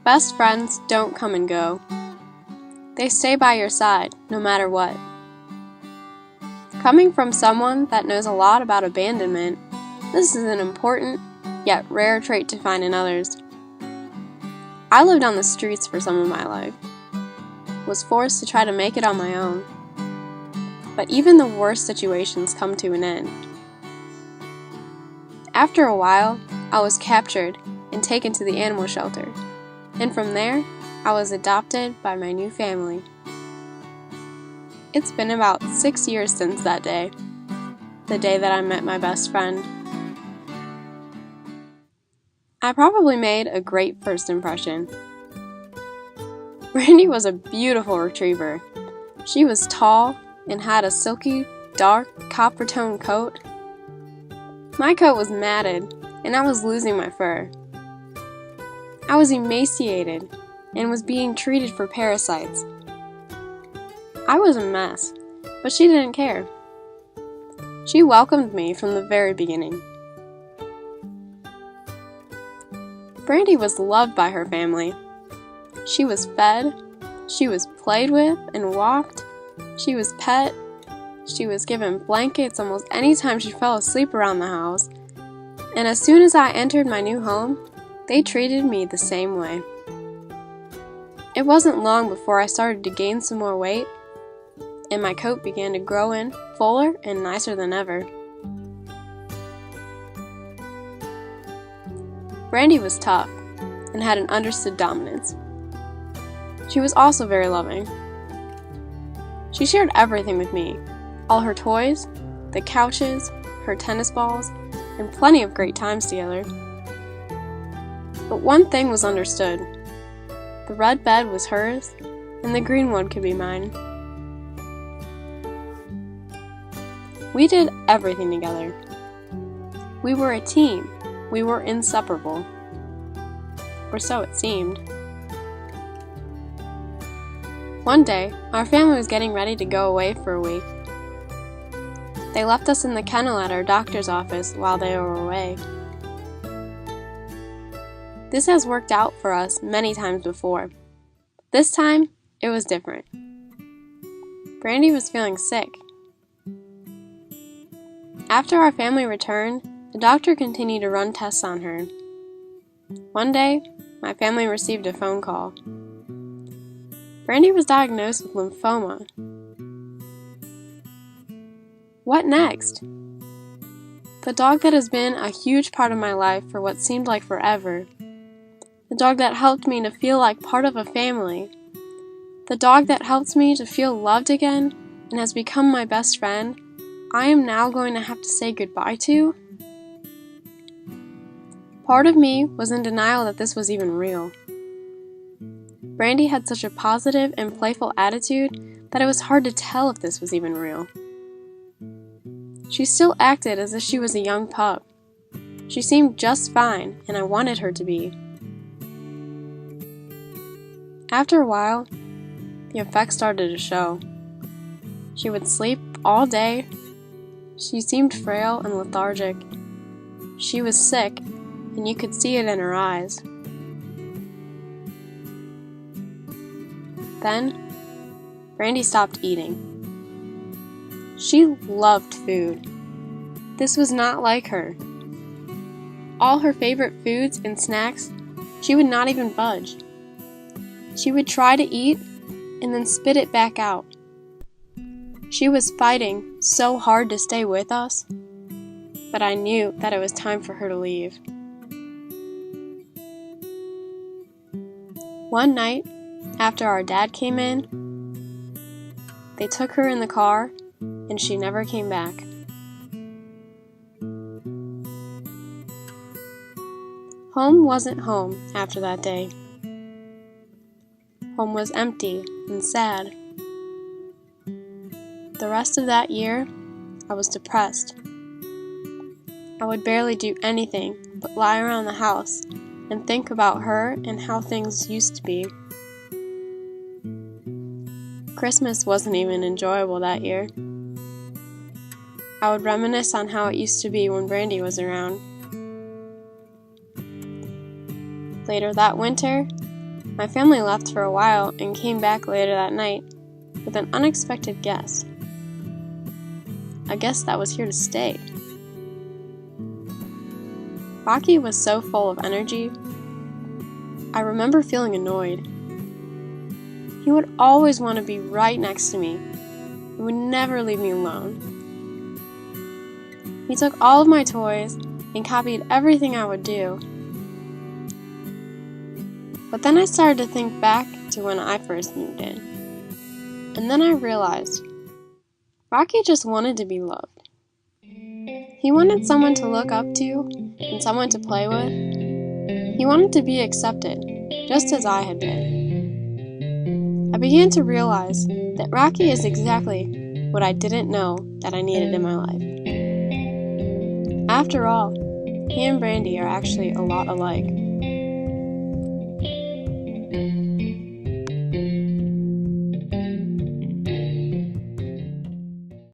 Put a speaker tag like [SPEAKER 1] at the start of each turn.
[SPEAKER 1] Best friends don't come and go. They stay by your side, no matter what. Coming from someone that knows a lot about abandonment, this is an important, yet rare trait to find in others. I lived on the streets for some of my life, was forced to try to make it on my own. But even the worst situations come to an end. After a while, I was captured and taken to the animal shelter, and from there, I was adopted by my new family. It's been about 6 years since that day, the day that I met my best friend. I probably made a great first impression. Brandy was a beautiful retriever. She was tall and had a silky, dark, copper-toned coat. My coat was matted, and I was losing my fur. I was emaciated and was being treated for parasites. I was a mess, but she didn't care. She welcomed me from the very beginning. Brandy was loved by her family. She was fed, she was played with and walked, she was pet, she was given blankets almost any time she fell asleep around the house, and as soon as I entered my new home, they treated me the same way. It wasn't long before I started to gain some more weight, and my coat began to grow in fuller and nicer than ever. Brandy was tough and had an understood dominance. She was also very loving. She shared everything with me, all her toys, the couches, her tennis balls, and plenty of great times together. But one thing was understood. The red bed was hers, and the green one could be mine. We did everything together. We were a team. We were inseparable. Or so it seemed. One day, our family was getting ready to go away for a week. They left us in the kennel at our doctor's office while they were away. This has worked out for us many times before. This time, it was different. Brandy was feeling sick. After our family returned, the doctor continued to run tests on her. One day, my family received a phone call. Brandy was diagnosed with lymphoma. What next? The dog that has been a huge part of my life for what seemed like forever. The dog that helped me to feel like part of a family. The dog that helped me to feel loved again and has become my best friend, I am now going to have to say goodbye to? Part of me was in denial that this was even real. Brandy had such a positive and playful attitude that it was hard to tell if this was even real. She still acted as if she was a young pup. She seemed just fine, and I wanted her to be. After a while, the effects started to show. She would sleep all day. She seemed frail and lethargic. She was sick, and you could see it in her eyes. Then, Brandy stopped eating. She loved food. This was not like her. All her favorite foods and snacks, she would not even budge. She would try to eat and then spit it back out. She was fighting so hard to stay with us, but I knew that it was time for her to leave. One night, after our dad came in, they took her in the car, and she never came back. Home wasn't home after that day. Home was empty and sad. The rest of that year, I was depressed. I would barely do anything but lie around the house and think about her and how things used to be. Christmas wasn't even enjoyable that year. I would reminisce on how it used to be when Brandy was around. Later that winter, My family left for a while and came back later that night with an unexpected guest. A guest that was here to stay. Rocky was so full of energy. I remember feeling annoyed. He would always want to be right next to me and would never leave me alone. He took all of my toys and copied everything I would do. But then I started to think back to when I first moved in. And then I realized Rocky just wanted to be loved. He wanted someone to look up to and someone to play with. He wanted to be accepted, just as I had been. I began to realize that Rocky is exactly what I didn't know that I needed in my life. After all, he and Brandy are actually a lot alike.